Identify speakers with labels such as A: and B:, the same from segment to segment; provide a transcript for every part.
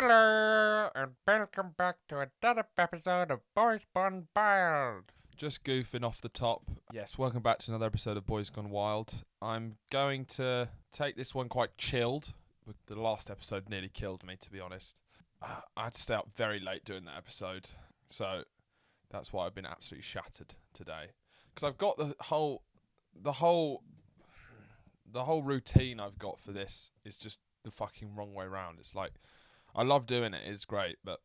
A: Hello, and welcome back to another episode of Boys Gone Wild.
B: Just goofing off the top. Yes, welcome back to another episode of Boys Gone Wild. I'm going to take this one quite chilled. The last episode nearly killed me, to be honest. I had to stay up very late doing that episode, so that's why I've been absolutely shattered today. Because I've got the whole routine I've got for this is just the fucking wrong way round. It's like, I love doing it, it's great, but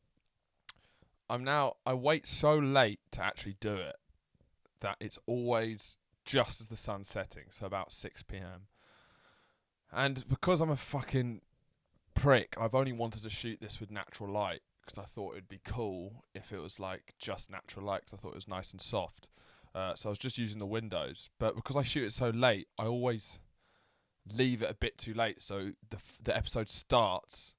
B: I wait so late to actually do it that it's always just as the sun's setting, so about 6 p.m. And because I'm a fucking prick, I've only wanted to shoot this with natural light because I thought it'd be cool if it was like just natural light because I thought it was nice and soft. So I was just using the windows, but because I shoot it so late, I always leave it a bit too late, so the episode starts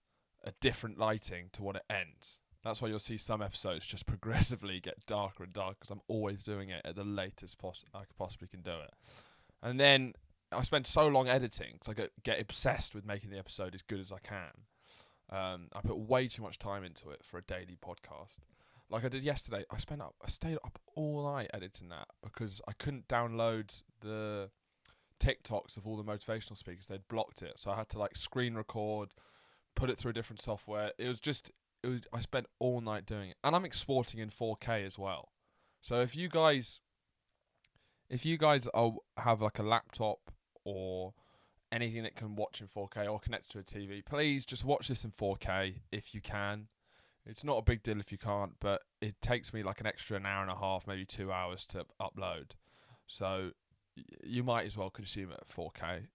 B: a different lighting to what it ends. That's why you'll see some episodes just progressively get darker and darker because I'm always doing it at the latest I possibly can do it. And then I spend so long editing because I get obsessed with making the episode as good as I can. I put way too much time into it for a daily podcast. Like I did yesterday, I stayed up all night editing that because I couldn't download the TikToks of all the motivational speakers. They'd blocked it, so I had to like screen record, put it through a different software. I spent all night doing it, and I'm exporting in 4K as well. So if you guys have like a laptop or anything that can watch in 4K or connect to a TV, please just watch this in 4K if you can. It's not a big deal if you can't, but it takes me like an extra an hour and a half, maybe 2 hours to upload. So you might as well consume it at 4K.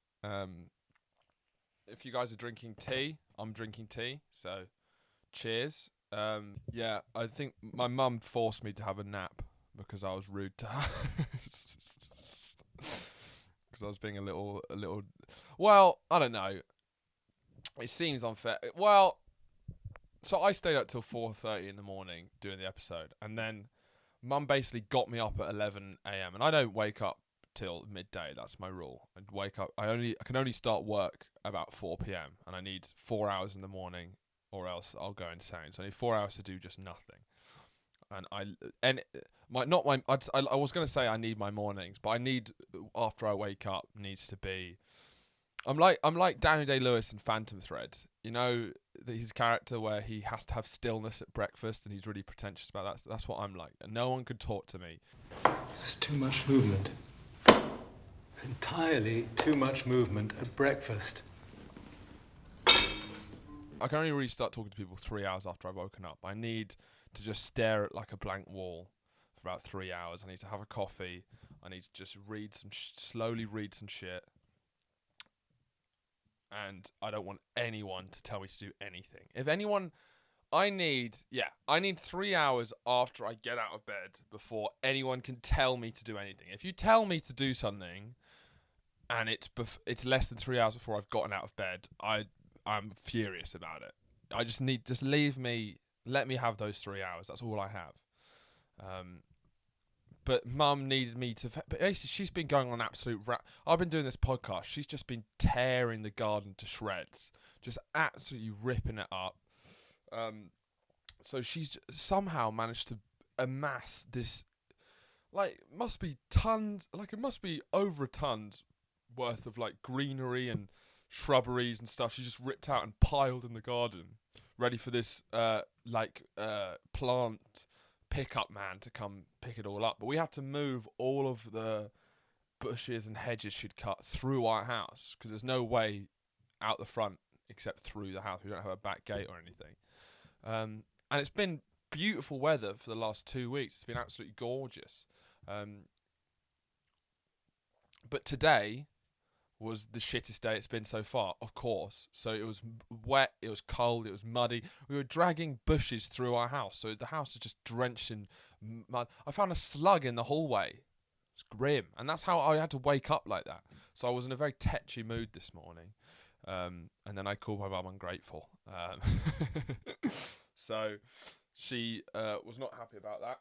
B: If you guys are drinking tea, I'm drinking tea, so cheers. Yeah, I think my mum forced me to have a nap because I was rude to her. Because I was being a little. Well, I don't know. It seems unfair. Well, so I stayed up till 4:30 in the morning doing the episode, and then mum basically got me up at 11 a.m. and I don't wake up till midday. That's my rule. I wake up. I can only start work about 4 p.m. and I need 4 hours in the morning, or else I'll go insane. So I need 4 hours to do just nothing. And I was gonna say I need my mornings, but I need after I wake up needs to be. I'm like Daniel Day-Lewis in Phantom Thread. You know his character where he has to have stillness at breakfast and he's really pretentious about that. That's what I'm like. And no one can talk to me.
C: There's too much movement. There's entirely too much movement at breakfast.
B: I can only really start talking to people 3 hours after I've woken up. I need to just stare at like a blank wall for about 3 hours. I need to have a coffee. I need to just slowly read some shit. And I don't want anyone to tell me to do anything. If anyone, I need 3 hours after I get out of bed before anyone can tell me to do anything. If you tell me to do something and it's less than 3 hours before I've gotten out of bed, I'm furious about it. Just leave me, let me have those 3 hours. That's all I have. But mum needed me to, but basically she's been going on absolute I've been doing this podcast. She's just been tearing the garden to shreds, just absolutely ripping it up. So she's somehow managed to amass this, like, it must be over a ton's worth of like greenery and shrubberies and stuff. She just ripped out and piled in the garden, ready for this plant pickup man to come pick it all up. But we have to move all of the bushes and hedges she'd cut through our house because there's no way out the front except through the house. We don't have a back gate or anything. And it's been beautiful weather for the last 2 weeks. It's been absolutely gorgeous. But today was the shittest day it's been so far, of course. So it was wet, it was cold, it was muddy. We were dragging bushes through our house, so the house was just drenched in mud. I found a slug in the hallway. It's grim, and that's how I had to wake up like that. So I was in a very tetchy mood this morning, and then I called my mum ungrateful. So she was not happy about that,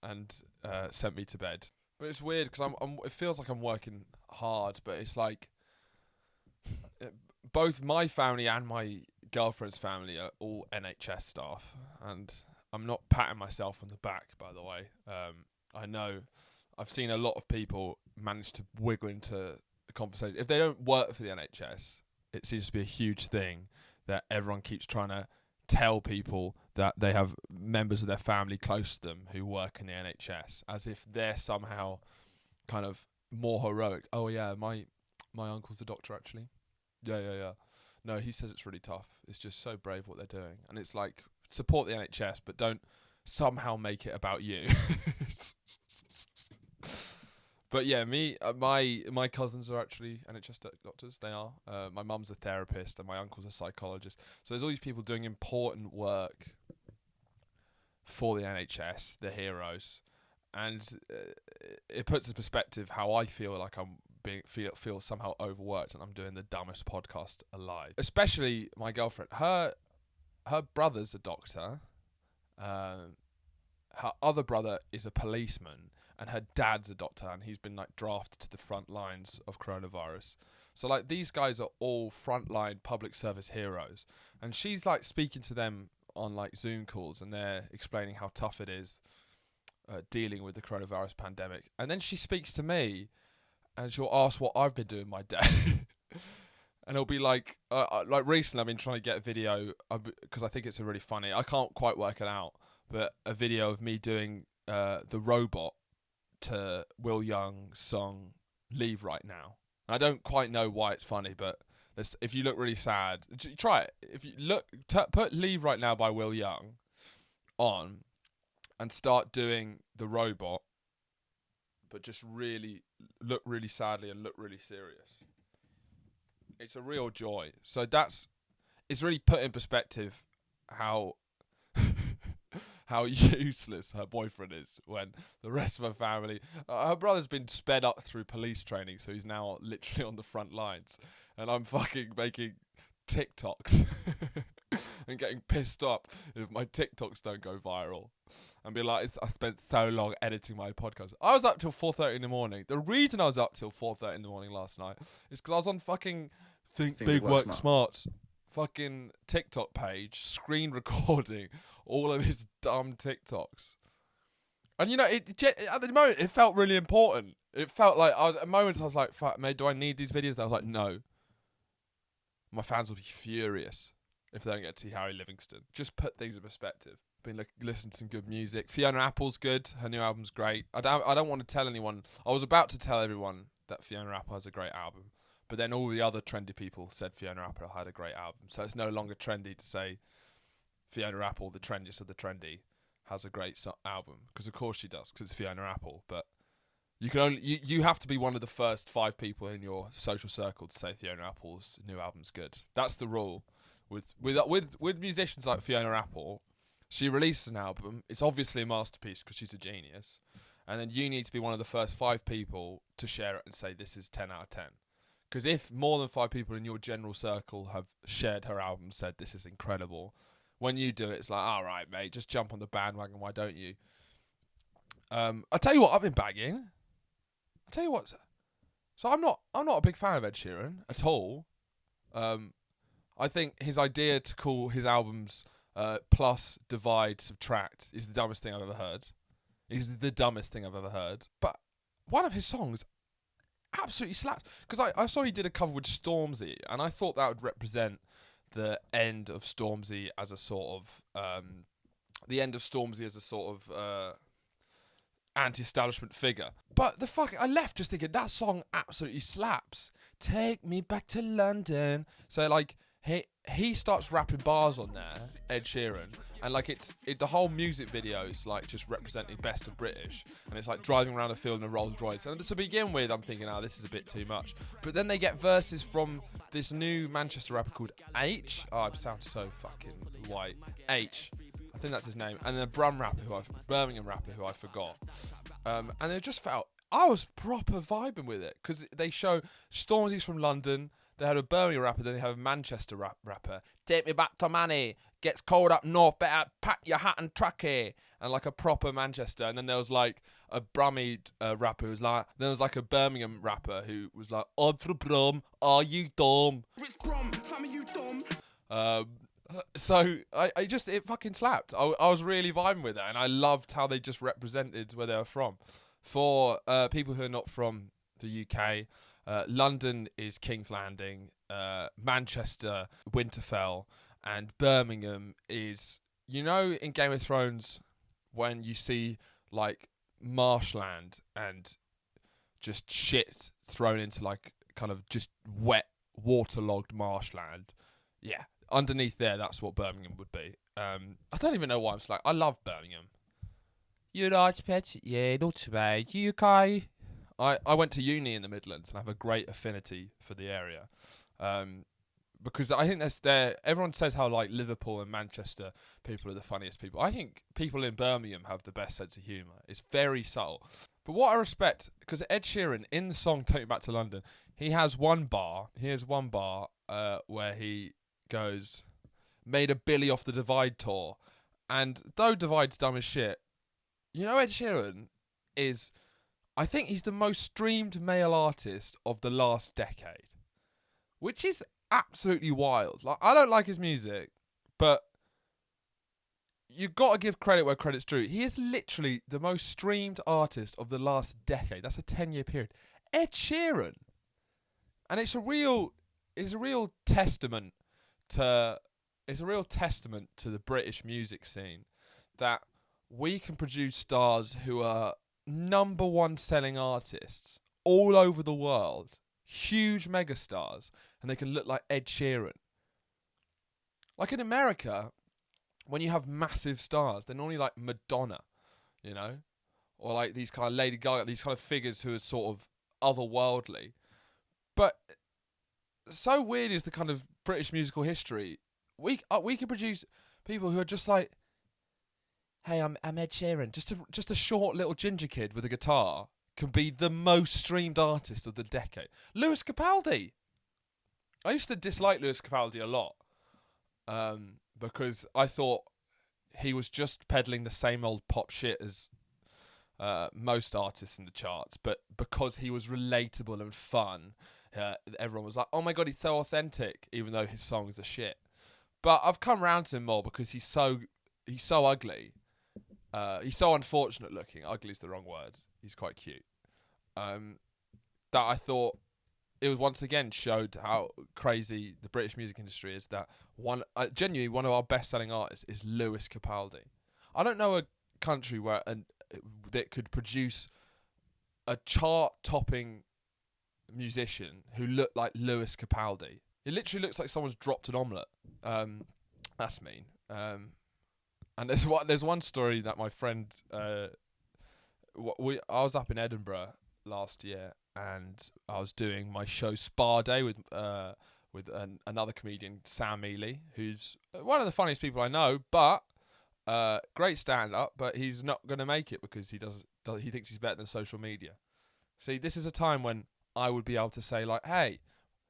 B: and sent me to bed. But it's weird because it feels like I'm working hard, but it's like both my family and my girlfriend's family are all NHS staff, and I'm not patting myself on the back, by the way. I know I've seen a lot of people manage to wiggle into the conversation. If they don't work for the NHS, it seems to be a huge thing that everyone keeps trying to tell people that they have members of their family close to them who work in the NHS, as if they're somehow kind of more heroic. Oh yeah, my uncle's a doctor actually. Yeah. No, he says it's really tough. It's just so brave what they're doing. And it's like, support the NHS, but don't somehow make it about you. But yeah, my cousins are actually NHS doctors. They are. My mum's a therapist and my uncle's a psychologist. So there's all these people doing important work for the NHS, the heroes. And it puts in perspective how I feel like I'm feel somehow overworked and I'm doing the dumbest podcast alive. Especially my girlfriend. Her brother's a doctor. Her other brother is a policeman, and her dad's a doctor, and he's been like drafted to the front lines of coronavirus. So like these guys are all frontline public service heroes, and she's like speaking to them on like Zoom calls, and they're explaining how tough it is dealing with the coronavirus pandemic. And then she speaks to me, and she'll ask what I've been doing my day. And it'll be like recently I've been trying to get a video because I think it's really funny. I can't quite work it out, but a video of me doing the robot to Will Young's song Leave Right Now. And I don't quite know why it's funny, but if you look really sad, try it. If you put Leave Right Now by Will Young on and start doing the robot, but just really look really sadly and look really serious. It's a real joy. So it's really put in perspective how useless her boyfriend is when the rest of her family... her brother's been sped up through police training, so he's now literally on the front lines. And I'm fucking making TikToks and getting pissed off if my TikToks don't go viral. And be like, I spent so long editing my podcast. I was up till 4:30 in the morning. The reason I was up till 4:30 in the morning last night is because I was on fucking Think Big Work Smart fucking TikTok page, screen recording all of his dumb TikToks. And you know, at the moment it felt really important. It felt like at moments I was like, fuck, mate, do I need these videos? And I was like, no. My fans will be furious if they don't get to see Harry Livingston. Just put things in perspective. Been listening to some good music. Fiona Apple's good. Her new album's great. I don't want to tell anyone. I was about to tell everyone that Fiona Apple has a great album, but then all the other trendy people said Fiona Apple had a great album. So it's no longer trendy to say Fiona Apple, the trendiest of the trendy, has a great album, because of course she does, because it's Fiona Apple. But you can only you have to be one of the first 5 people in your social circle to say Fiona Apple's new album's good. That's the rule with musicians like Fiona Apple. She releases an album. It's obviously a masterpiece because she's a genius. And then you need to be one of the first 5 people to share it and say this is 10 out of 10. Because if more than 5 people in your general circle have shared her album, said this is incredible, when you do it, it's like, all right, mate, just jump on the bandwagon. Why don't you? I'll tell you what I've been bagging. I'll tell you what. So I'm not a big fan of Ed Sheeran at all. I think his idea to call his albums plus, divide, subtract is the dumbest thing I've ever heard. Is the dumbest thing I've ever heard. But one of his songs absolutely slaps. Because I saw he did a cover with Stormzy, and I thought that would represent the end of Stormzy as a sort of anti-establishment figure. But I left just thinking that song absolutely slaps. Take me back to London. So like he starts rapping bars on there, Ed Sheeran, and like the whole music video is like just representing best of British, and it's like driving around a field in a Rolls Royce. And to begin with, I'm thinking, oh, this is a bit too much. But then they get verses from this new Manchester rapper called H. Oh, I sound so fucking white. H. I think that's his name. And then a Birmingham rapper who I forgot. And it just felt, I was proper vibing with it, because they show Stormzy's from London. They had a Birmingham rapper, then they have a Manchester rapper. Take me back to Manny. Gets cold up north, better pack your hat and trackie. And like a proper Manchester. And then there was like a Brummie rapper who was like, then there was like a Birmingham rapper who was like, I'm from Brum, are you dumb? It's Brum, fam, are you dumb? So it fucking slapped. I was really vibing with that, and I loved how they just represented where they were from. For people who are not from the UK, London is King's Landing, Manchester, Winterfell, and Birmingham is, you know, in Game of Thrones when you see like marshland and just shit thrown into like kind of just wet, waterlogged marshland. Yeah, underneath there, that's what Birmingham would be. I don't even know why I'm like. I love Birmingham. You right, Pet? Yeah, not too bad. You okay? I went to uni in the Midlands and I have a great affinity for the area. Because I think that's there. Everyone says how like Liverpool and Manchester people are the funniest people. I think people in Birmingham have the best sense of humour. It's very subtle. But what I respect, because Ed Sheeran in the song "Take Me Back to London," he has one bar. Where he goes, "Made a Billy off the Divide tour," and though Divide's dumb as shit, you know Ed Sheeran is, I think he's the most streamed male artist of the last decade, which is absolutely wild. Like, I don't like his music, but you got to give credit where credit's due. He is literally the most streamed artist of the last decade. That's a 10-year period. Ed Sheeran. And it's a real testament to the British music scene that we can produce stars who are number one selling artists all over the world, huge megastars, and they can look like Ed Sheeran. Like in America, when you have massive stars, they're normally like Madonna, you know, or like these kind of Lady Gaga, these kind of figures who are sort of otherworldly. But so weird is the kind of British musical history. We can produce people who are just like, hey, I'm Ed Sheeran. Just a short little ginger kid with a guitar can be the most streamed artist of the decade. Lewis Capaldi. I used to dislike Lewis Capaldi a lot because I thought he was just peddling the same old pop shit as most artists in the charts, but because he was relatable and fun, everyone was like, oh my god, he's so authentic, even though his songs are shit. But I've come round to him more because he's so ugly. He's so unfortunate looking. Ugly is the wrong word. He's quite cute. That I thought it was once again showed how crazy the British music industry is. That genuinely one of our best-selling artists is Lewis Capaldi. I don't know a country where that could produce a chart-topping musician who looked like Lewis Capaldi. It literally looks like someone's dropped an omelette. That's mean. And there's one story that my friend, I was up in Edinburgh last year, and I was doing my show Spa Day with another comedian, Sammy Lee, who's one of the funniest people I know, but great stand-up, but he's not going to make it because he thinks he's better than social media. See, this is a time when I would be able to say, like, hey,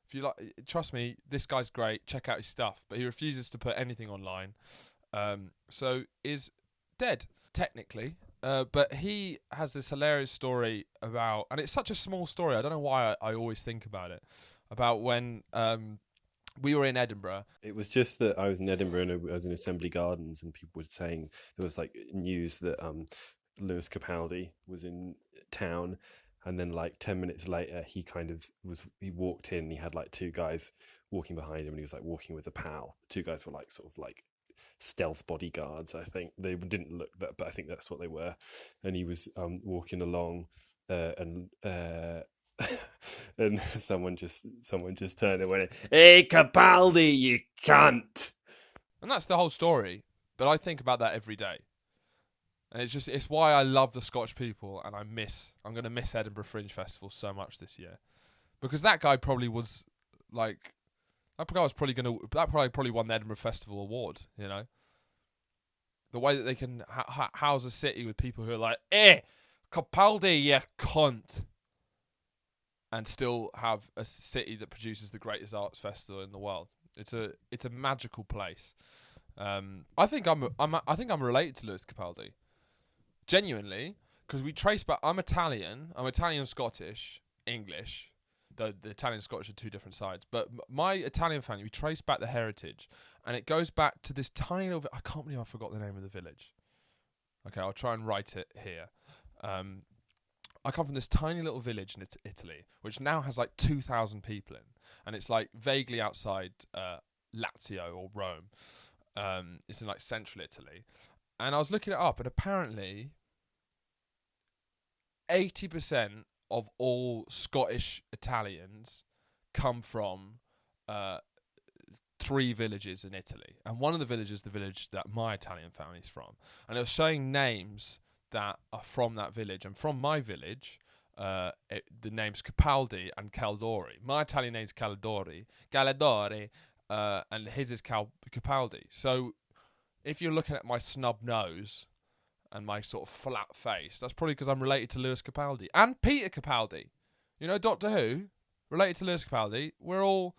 B: if you like, trust me, this guy's great, check out his stuff. But he refuses to put anything online. So is dead, technically. But he has this hilarious story about, and it's such a small story, I don't know why I always think about it, about when we were in Edinburgh.
D: It was just that I was in Edinburgh and I was in Assembly Gardens, and people were saying there was like news that Lewis Capaldi was in town, and then like 10 minutes later he walked in, he had like two guys walking behind him, and he was like walking with a pal. Two guys were like sort of like stealth bodyguards. I think they didn't look that, but I think that's what they were. And he was walking along and and someone just turned and went, "Hey Capaldi, you cunt!"
B: And that's the whole story. But I think about that every day. And it's why I love the Scottish people, and I'm going to miss Edinburgh Fringe Festival so much this year. Because that guy probably was like, that probably won the Edinburgh Festival Award, you know? The way that they can house a city with people who are like, Capaldi, you cunt. And still have a city that produces the greatest arts festival in the world. It's a magical place. I think I'm related to Lewis Capaldi. Genuinely, because we trace back. I'm Italian, Scottish, English. The Italian and Scottish are two different sides. But my Italian family, we trace back the heritage. and it goes back to this tiny little. I can't believe I forgot the name of the village. Okay, I'll try and write it here. I come from this tiny little village in Italy, which now has like 2,000 people in, and it's like vaguely outside Lazio or Rome. It's in like central Italy, and I was looking it up, and apparently 80% of all Scottish Italians come from 3 villages in Italy, and one of the villages, the village that my Italian family's from, and it was showing names that are from that village, and from my village, the names Capaldi and Caldori. My Italian name's Caldori, and his is Capaldi. So, if you're looking at my snub nose and my sort of flat face, that's probably because I'm related to Lewis Capaldi and Peter Capaldi. You know, Doctor Who, related to Lewis Capaldi. We're all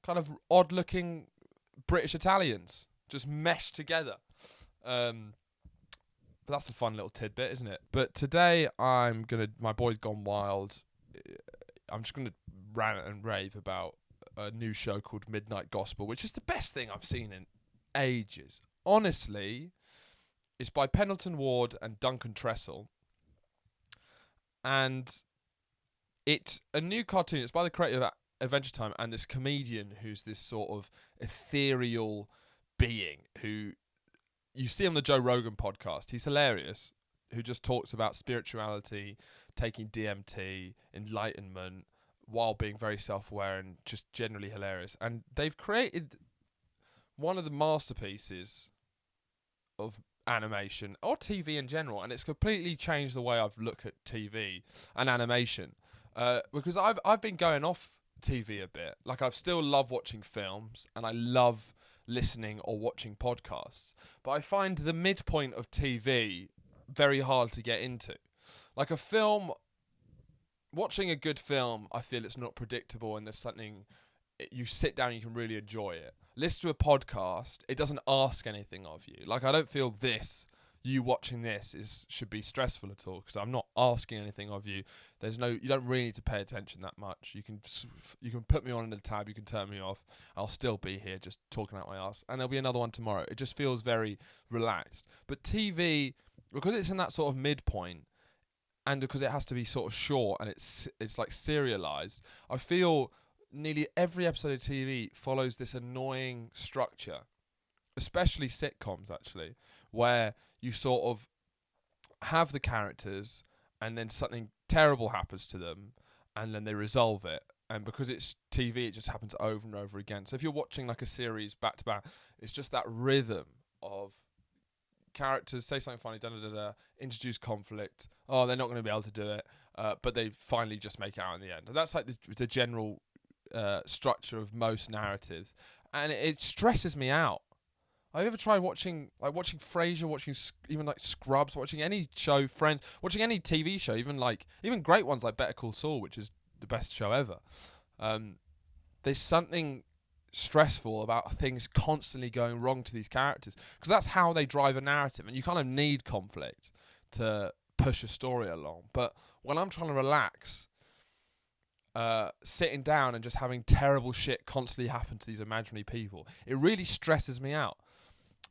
B: kind of odd-looking British Italians, just meshed together. But that's a fun little tidbit, isn't it? But today my boy's gone wild. I'm just gonna rant and rave about a new show called Midnight Gospel, which is the best thing I've seen in ages. Honestly, it's by Pendleton Ward and Duncan Trussell, and it's a new cartoon. It's by the creator of Adventure Time and this comedian who's this sort of ethereal being who you see on the Joe Rogan podcast. He's hilarious, who just talks about spirituality, taking DMT, enlightenment, while being very self-aware and just generally hilarious. And they've created one of the masterpieces of animation, or TV in general, and it's completely changed the way I've looked at TV and animation. Because I've been going off TV a bit. Like, I still love watching films, and I love listening or watching podcasts, but I find the midpoint of TV very hard to get into. Like a film, watching a good film, I feel it's not predictable, and there's something, you sit down and you can really enjoy it. Listen to a podcast, it doesn't ask anything of you. Like, I don't feel you watching this should be stressful at all, because I'm not asking anything of you. You don't really need to pay attention that much. You can put me on in the tab, you can turn me off. I'll still be here just talking out my ass, and there'll be another one tomorrow. It just feels very relaxed. But TV, because it's in that sort of midpoint, and because it has to be sort of short and it's like serialized, I feel nearly every episode of TV follows this annoying structure, especially sitcoms actually, where you sort of have the characters and then something terrible happens to them and then they resolve it. And because it's TV, it just happens over and over again. So if you're watching like a series back to back, it's just that rhythm of characters say something funny, introduce conflict. Oh, they're not going to be able to do it, but they finally just make it out in the end. And that's like the general structure of most narratives, and it stresses me out. Have you ever tried watching Frasier, watching even like Scrubs, watching any show, Friends, watching any TV show, even great ones like Better Call Saul, which is the best show ever. There's something stressful about things constantly going wrong to these characters, because that's how they drive a narrative, and you kind of need conflict to push a story along. But when I'm trying to relax, sitting down and just having terrible shit constantly happen to these imaginary people, it really stresses me out.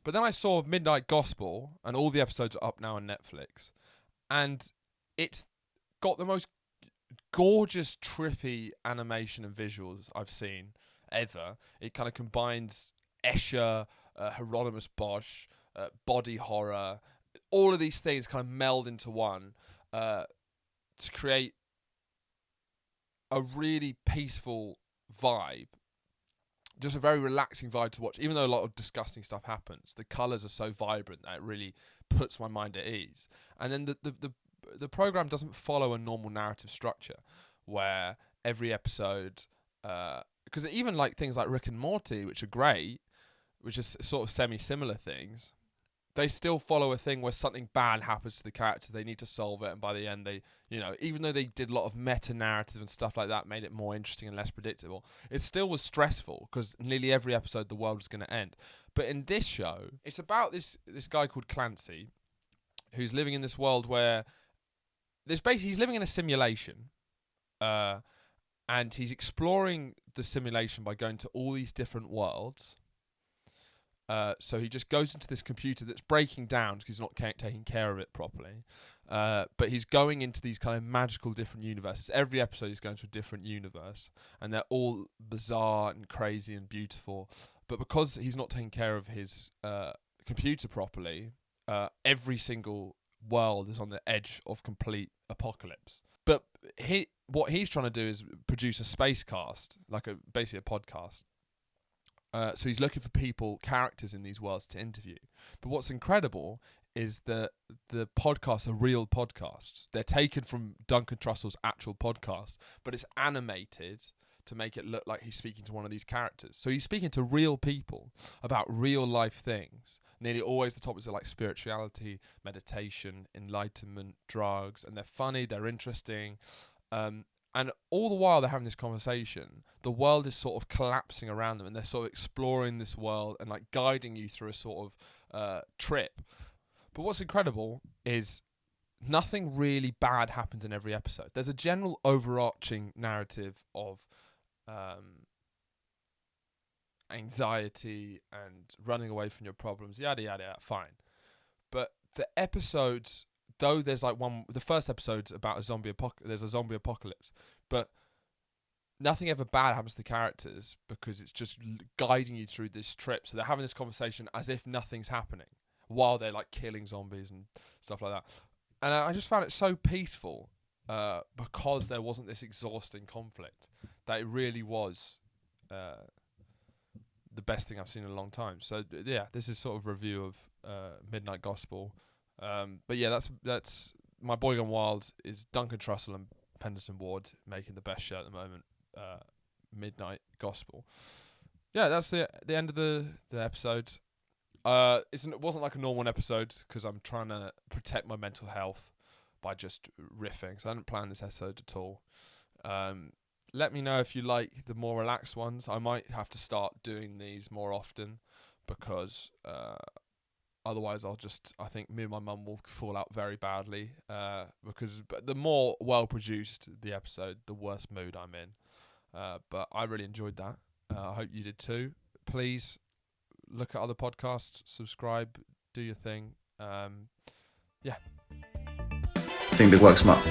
B: But then I saw Midnight Gospel, and all the episodes are up now on Netflix, and it's got the most gorgeous, trippy animation and visuals I've seen ever. It kind of combines Escher, Hieronymus Bosch, body horror, all of these things kind of meld into one to create a really peaceful vibe. Just a very relaxing vibe to watch, even though a lot of disgusting stuff happens. The colours are so vibrant that it really puts my mind at ease. And then the program doesn't follow a normal narrative structure, where every episode, because even like things like Rick and Morty, which are great, which is sort of semi-similar things, they still follow a thing where something bad happens to the characters, they need to solve it, and by the end they, even though they did a lot of meta-narrative and stuff like that, made it more interesting and less predictable, it still was stressful, because nearly every episode the world was going to end. But in this show, it's about this guy called Clancy, who's living in this world where he's living in a simulation, and he's exploring the simulation by going to all these different worlds, So he just goes into this computer that's breaking down because he's not taking care of it properly. But he's going into these kind of magical different universes. Every episode he's going to a different universe, and they're all bizarre and crazy and beautiful. But because he's not taking care of his computer properly, every single world is on the edge of complete apocalypse. But what he's trying to do is produce a space cast, like basically a podcast. So he's looking for characters in these worlds to interview. But what's incredible is that the podcasts are real podcasts. They're taken from Duncan Trussell's actual podcast, but it's animated to make it look like he's speaking to one of these characters. So he's speaking to real people about real life things. Nearly always the topics are like spirituality, meditation, enlightenment, drugs, and they're funny, they're interesting. And all the while they're having this conversation, the world is sort of collapsing around them, and they're sort of exploring this world and like guiding you through a sort of trip. But what's incredible is nothing really bad happens in every episode. There's a general overarching narrative of anxiety and running away from your problems, yada, yada, yada, fine. But the episodes... Though there's like the first episode's about there's a zombie apocalypse, but nothing ever bad happens to the characters because it's just guiding you through this trip. So they're having this conversation as if nothing's happening while they're like killing zombies and stuff like that. And I just found it so peaceful because there wasn't this exhausting conflict that it really was the best thing I've seen in a long time. So yeah, this is sort of a review of Midnight Gospel. But yeah, that's my boy gone wild is Duncan Trussell and Pendleton Ward making the best show at the moment. Midnight Gospel. Yeah, that's the end of the episode. It wasn't like a normal episode because I'm trying to protect my mental health by just riffing. So I didn't plan this episode at all. Let me know if you like the more relaxed ones. I might have to start doing these more often because otherwise I think me and my mum will fall out very badly because the more well produced the episode, the worse mood I'm in. But I really enjoyed that. I hope you did too. Please look at other podcasts, subscribe, do your thing. Yeah.
E: Think Big Work Smart.